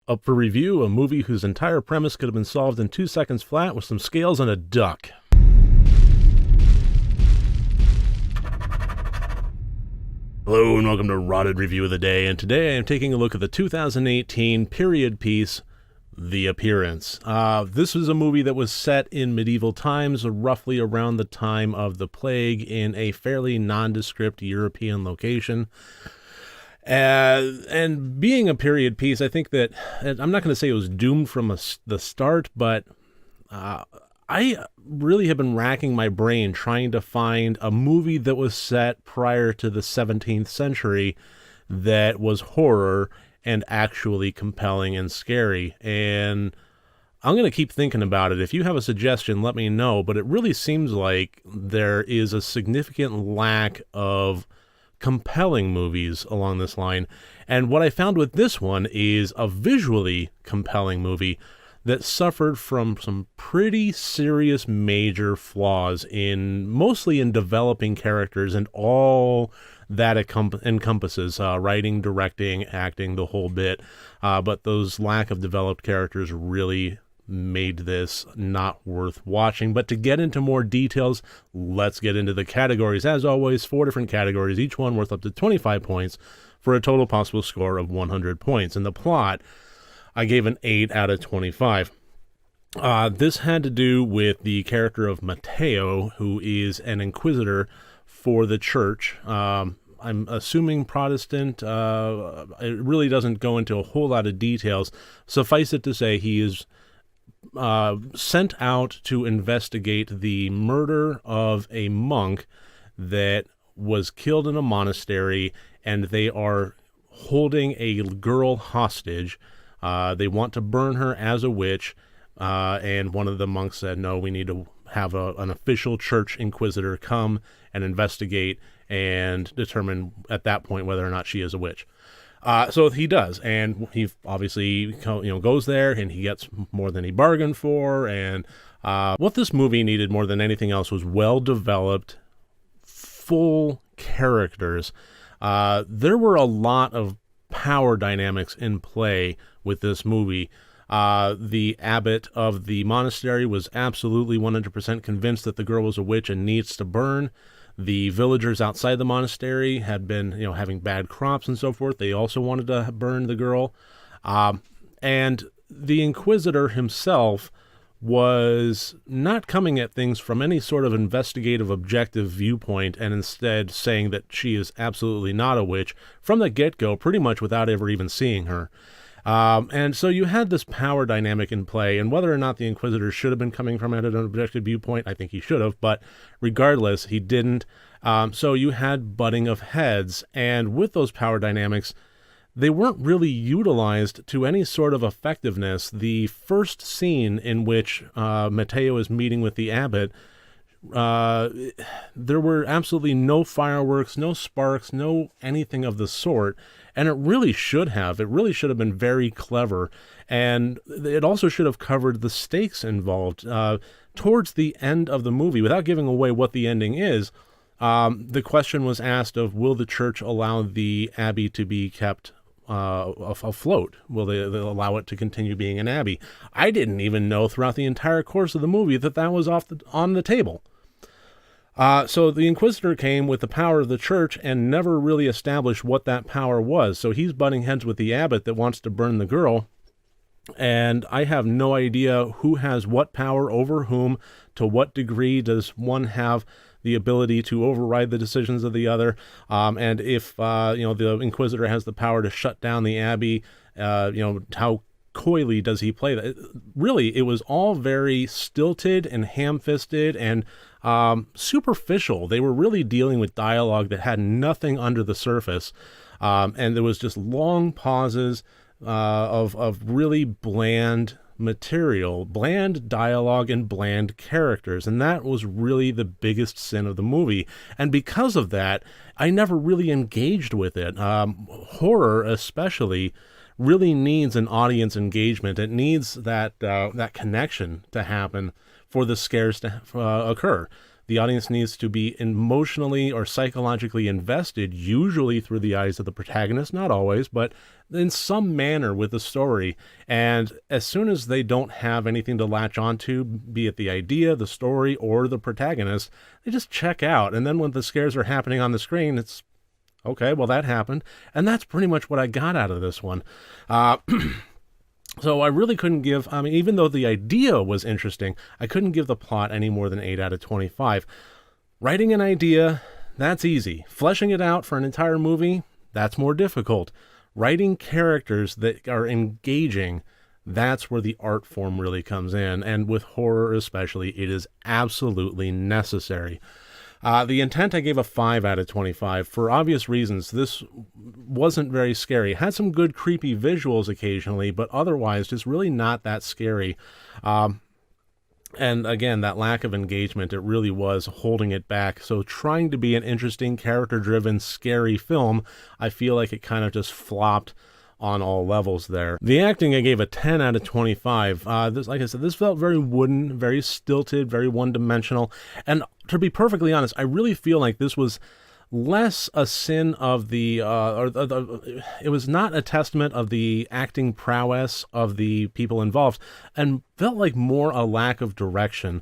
Up for review, a movie whose entire premise could have been solved in 2 seconds flat with some scales and a duck. Hello and welcome to Rotted Review of the Day, and today I am taking a look at the 2018 period piece, The Appearance. This was a movie that was set in medieval times, roughly around the time of the plague, in a fairly nondescript European location. And being a period piece, I think that, I'm not going to say it was doomed from the start, but I really have been racking my brain trying to find a movie that was set prior to the 17th century that was horror and actually compelling and scary. And I'm going to keep thinking about it. If you have a suggestion, let me know. But it really seems like there is a significant lack of compelling movies along this line. And what I found with this one is a visually compelling movie that suffered from some pretty serious major flaws mostly in developing characters and all that encompasses writing, directing, acting, the whole bit. But those lack of developed characters really made this not worth watching. But to get into more details, let's get into the categories. As always, 4 different categories, each one worth up to 25 points for a total possible score of 100 points. And the plot, I gave an 8 out of 25. This had to do with the character of Matteo, who is an inquisitor for the church. I'm assuming Protestant. It really doesn't go into a whole lot of details. Suffice it to say, he is sent out to investigate the murder of a monk that was killed in a monastery, and they are holding a girl hostage. They want to burn her as a witch, and one of the monks said, no, we need to have an official church inquisitor come and investigate and determine at that point whether or not she is a witch. So he does, and he obviously goes there, and he gets more than he bargained for. And what this movie needed more than anything else was well-developed, full characters. There were a lot of power dynamics in play with this movie. The abbot of the monastery was absolutely 100% convinced that the girl was a witch and needs to burn. The villagers outside the monastery had been, having bad crops and so forth. They also wanted to burn the girl. And the Inquisitor himself was not coming at things from any sort of investigative, objective viewpoint, and instead saying that she is absolutely not a witch from the get-go, pretty much without ever even seeing her. And so you had this power dynamic in play, and whether or not the Inquisitor should have been coming from it at an objective viewpoint, I think he should have, but regardless, he didn't. So you had butting of heads, and with those power dynamics, they weren't really utilized to any sort of effectiveness. The first scene in which Matteo is meeting with the abbot, there were absolutely no fireworks, no sparks, no anything of the sort. And it really should have. It really should have been very clever. And it also should have covered the stakes involved. Towards the end of the movie, without giving away what the ending is, the question was asked of, will the church allow the abbey to be kept afloat? Will they allow it to continue being an abbey? I didn't even know throughout the entire course of the movie that was on the table. So the Inquisitor came with the power of the church and never really established what that power was. So he's butting heads with the abbot that wants to burn the girl. And I have no idea who has what power over whom. To what degree does one have the ability to override the decisions of the other? And if, the Inquisitor has the power to shut down the abbey, how coyly does he play that? Really, it was all very stilted and ham-fisted and superficial. They were really dealing with dialogue that had nothing under the surface, and there was just long pauses of really bland material, bland dialogue, and bland characters, and that was really the biggest sin of the movie. And because of that, I never really engaged with it. Horror, especially, really needs an audience engagement. It needs that connection to happen for the scares to occur. The audience needs to be emotionally or psychologically invested, usually through the eyes of the protagonist, not always, but in some manner with the story. And as soon as they don't have anything to latch onto, be it the idea, the story, or the protagonist, they just check out. And then when the scares are happening on the screen, it's okay, well, that happened. And that's pretty much what I got out of this one. So I really couldn't give, I mean, even though the idea was interesting, I couldn't give the plot any more than 8 out of 25. Writing an idea, that's easy. Fleshing it out for an entire movie, that's more difficult. Writing characters that are engaging, that's where the art form really comes in. And with horror especially, it is absolutely necessary. The Intent, I gave a 5 out of 25. For obvious reasons, this wasn't very scary. It had some good creepy visuals occasionally, but otherwise just really not that scary. And again, that lack of engagement, it really was holding it back. So trying to be an interesting, character-driven, scary film, I feel like it kind of just flopped on all levels there. The acting, I gave a 10 out of 25. Like I said, this felt very wooden, very stilted, very one-dimensional. And to be perfectly honest, I really feel like this was less a sin of it was not a testament of the acting prowess of the people involved, and felt like more a lack of direction.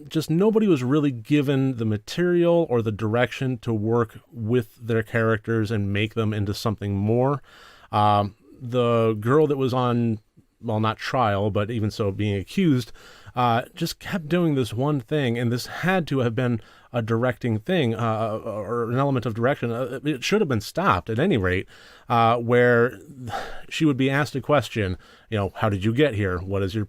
Just nobody was really given the material or the direction to work with their characters and make them into something more. The girl that was on, well, not trial, but even so being accused, just kept doing this one thing, and this had to have been a directing thing, or an element of direction. It should have been stopped at any rate, where she would be asked a question, how did you get here? What is your,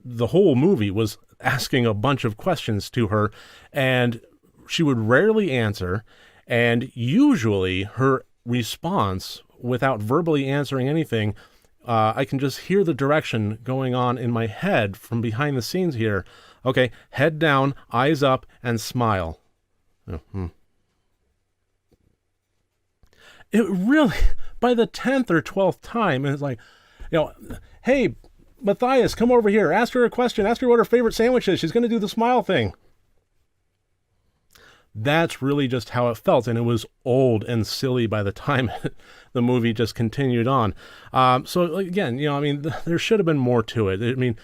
the whole movie was asking a bunch of questions to her, and she would rarely answer, and usually her response, without verbally answering anything, I can just hear the direction going on in my head from behind the scenes here. Okay, head down, eyes up, and smile. Mm-hmm. It really, by the 10th or 12th time, it's like, hey, Matthias, come over here. Ask her a question. Ask her what her favorite sandwich is. She's going to do the smile thing. That's really just how it felt, and it was old and silly by the time the movie just continued on. So again, there should have been more to it. I mean,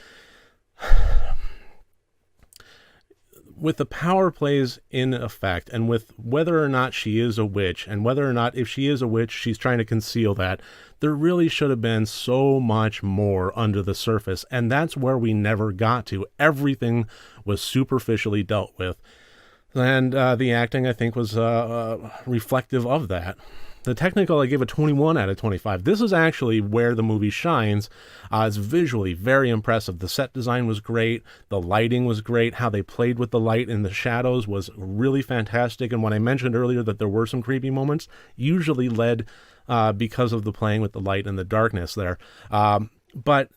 with the power plays in effect, and with whether or not she is a witch, and whether or not if she is a witch, she's trying to conceal that, there really should have been so much more under the surface, and that's where we never got to. Everything was superficially dealt with. And the acting, I think, was reflective of that. The technical, I gave a 21 out of 25. This is actually where the movie shines. It's visually very impressive. The set design was great. The lighting was great. How they played with the light and the shadows was really fantastic. And when I mentioned earlier that there were some creepy moments, usually led because of the playing with the light and the darkness there. But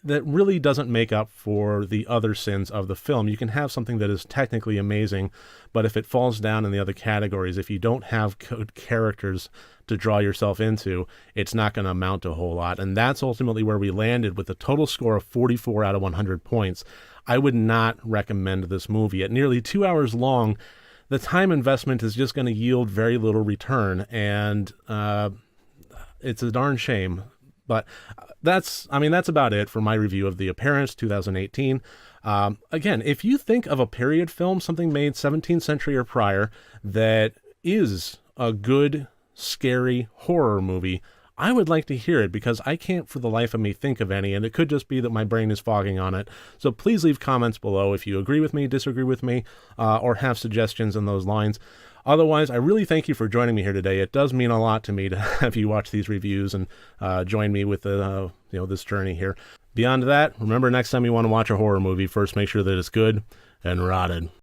that really doesn't make up for the other sins of the film. You can have something that is technically amazing, but if it falls down in the other categories, if you don't have good characters to draw yourself into, it's not going to amount to a whole lot. And that's ultimately where we landed with a total score of 44 out of 100 points. I would not recommend this movie. At nearly 2 hours long, the time investment is just going to yield very little return, and it's a darn shame. But that's about it for my review of The Appearance, 2018. Again, if you think of a period film, something made 17th century or prior, that is a good, scary horror movie, I would like to hear it, because I can't for the life of me think of any, and it could just be that my brain is fogging on it. So please leave comments below if you agree with me, disagree with me, or have suggestions in those lines. Otherwise, I really thank you for joining me here today. It does mean a lot to me to have you watch these reviews and join me with this journey here. Beyond that, remember, next time you want to watch a horror movie, first make sure that it's good and rotted.